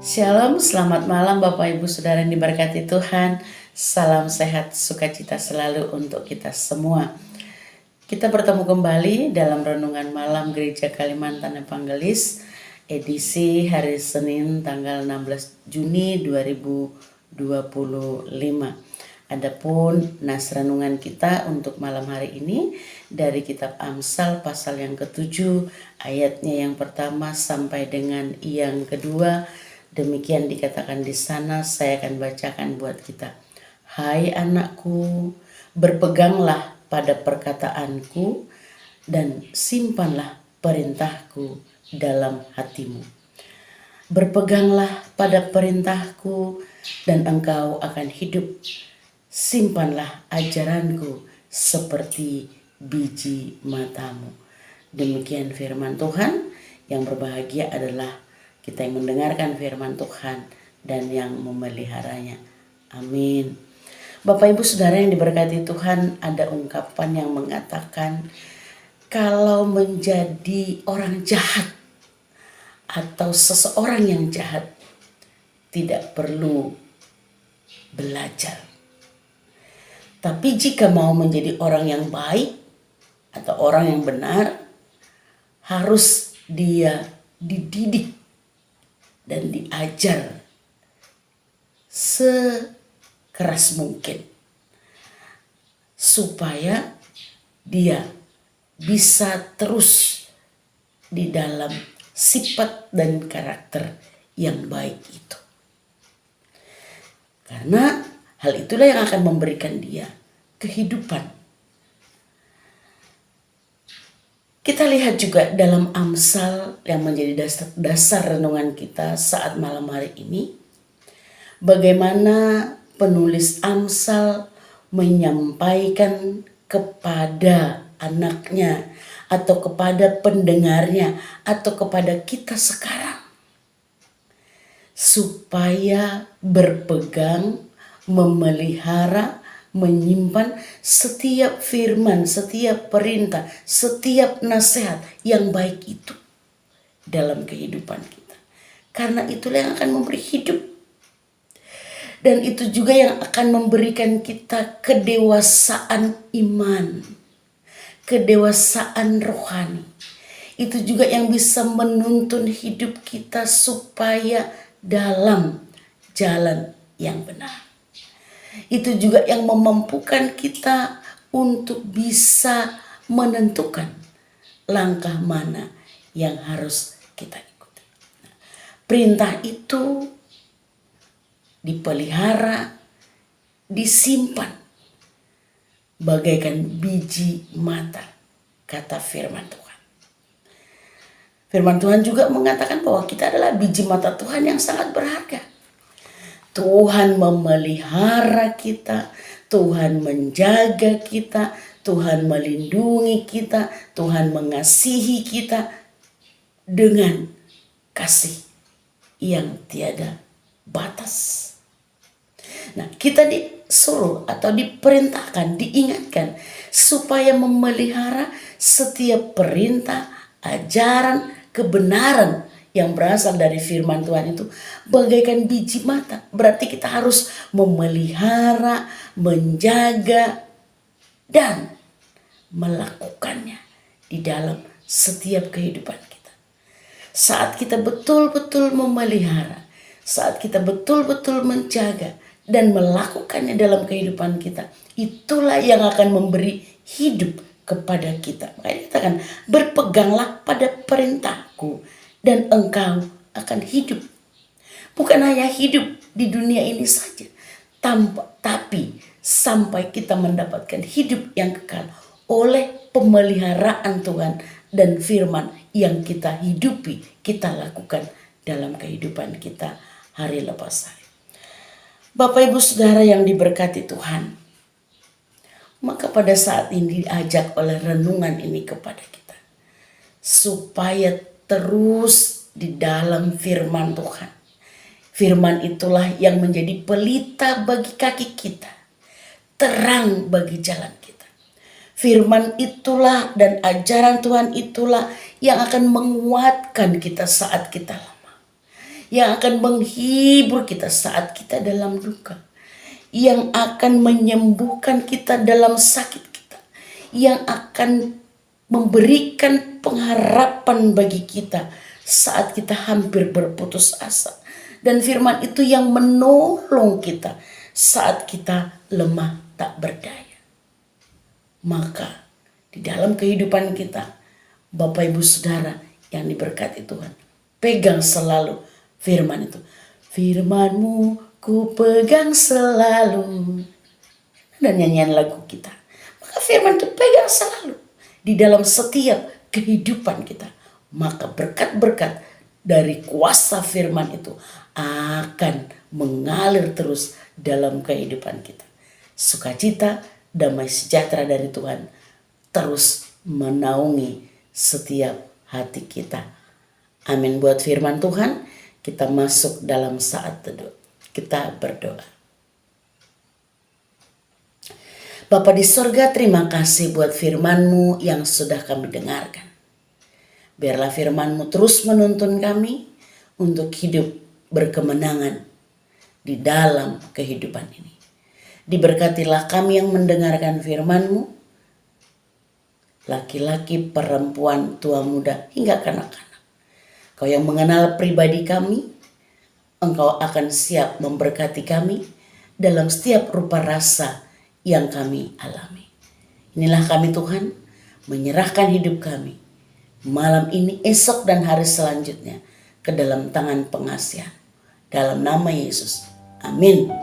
Shalom, selamat malam Bapak Ibu Saudara yang diberkati Tuhan. Salam sehat, sukacita selalu untuk kita semua. Kita bertemu kembali dalam Renungan Malam Gereja Kalimantan Evangelis, edisi hari Senin tanggal 16 Juni 2025. Adapun nas renungan kita untuk malam hari ini dari kitab Amsal pasal yang ke-7, ayatnya yang pertama sampai dengan yang kedua. Demikian dikatakan di sana, saya akan bacakan buat kita. Hai anakku, berpeganglah pada perkataanku dan simpanlah perintahku dalam hatimu. Berpeganglah pada perintahku dan engkau akan hidup. Simpanlah ajaranku seperti biji matamu. Demikian firman Tuhan. Yang berbahagia adalah kita yang mendengarkan firman Tuhan dan yang memeliharanya. Amin. Bapak Ibu Saudara yang diberkati Tuhan, ada ungkapan yang mengatakan kalau menjadi orang jahat atau seseorang yang jahat tidak perlu belajar. Tapi jika mau menjadi orang yang baik atau orang yang benar, harus dia dididik dan diajar sekeras mungkin supaya dia bisa terus di dalam sifat dan karakter yang baik itu. Karena hal itulah yang akan memberikan dia kehidupan. Kita lihat juga dalam Amsal yang menjadi dasar renungan kita saat malam hari ini, bagaimana penulis Amsal menyampaikan kepada anaknya atau kepada pendengarnya atau kepada kita sekarang supaya berpegang, memelihara, menyimpan setiap firman, setiap perintah, setiap nasihat yang baik itu dalam kehidupan kita. Karena itulah yang akan memberi hidup. Dan itu juga yang akan memberikan kita kedewasaan iman, kedewasaan rohani. Itu juga yang bisa menuntun hidup kita supaya dalam jalan yang benar. Itu juga yang memampukan kita untuk bisa menentukan langkah mana yang harus kita ikuti. Perintah itu dipelihara, disimpan bagaikan biji mata, kata firman Tuhan. Firman Tuhan juga mengatakan bahwa kita adalah biji mata Tuhan yang sangat berharga. Tuhan memelihara kita, Tuhan menjaga kita, Tuhan melindungi kita, Tuhan mengasihi kita dengan kasih yang tiada batas. Nah, kita disuruh atau diperintahkan, diingatkan supaya memelihara setiap perintah, ajaran, kebenaran yang berasal dari firman Tuhan itu bagaikan biji mata. Berarti kita harus memelihara, menjaga, dan melakukannya di dalam setiap kehidupan kita. Saat kita betul-betul memelihara, saat kita betul-betul menjaga dan melakukannya dalam kehidupan kita, itulah yang akan memberi hidup kepada kita. Makanya kita kan berpeganglah pada perintahku dan engkau akan hidup. Bukan hanya hidup di dunia ini saja, tapi sampai kita mendapatkan hidup yang kekal oleh pemeliharaan Tuhan dan firman yang kita hidupi, kita lakukan dalam kehidupan kita hari lepas hari. Bapak Ibu Saudara yang diberkati Tuhan, maka pada saat ini diajak oleh renungan ini kepada kita supaya terus di dalam firman Tuhan. Firman itulah yang menjadi pelita bagi kaki kita, terang bagi jalan kita. Firman itulah dan ajaran Tuhan itulah yang akan menguatkan kita saat kita lemah. yang akan menghibur kita saat kita dalam duka, yang akan menyembuhkan kita dalam sakit kita, yang akan memberikan pengharapan bagi kita saat kita hampir berputus asa. Dan firman itu yang menolong kita saat kita lemah tak berdaya. Maka di dalam kehidupan kita, Bapak Ibu Saudara yang diberkati Tuhan, pegang selalu firman itu. Firman-Mu ku pegang selalu. Dan nyanyian lagu kita. Maka firman itu pegang selalu di dalam setiap kehidupan kita. Maka berkat-berkat dari kuasa firman itu akan mengalir terus dalam kehidupan kita. Sukacita, damai sejahtera dari Tuhan terus menaungi setiap hati kita. Amin. Buat firman Tuhan, kita masuk dalam saat teduh. Kita berdoa. Bapa di sorga, terima kasih buat firman-Mu yang sudah kami dengarkan. Biarlah firman-Mu terus menuntun kami untuk hidup berkemenangan di dalam kehidupan ini. Diberkatilah kami yang mendengarkan firman-Mu, laki-laki, perempuan, tua, muda, hingga kanak-kanak. Kau yang mengenal pribadi kami, Engkau akan siap memberkati kami dalam setiap rupa rasa yang kami alami. Inilah kami Tuhan, menyerahkan hidup kami malam ini, esok, dan hari selanjutnya ke dalam tangan pengasihan. Dalam nama Yesus. Amin.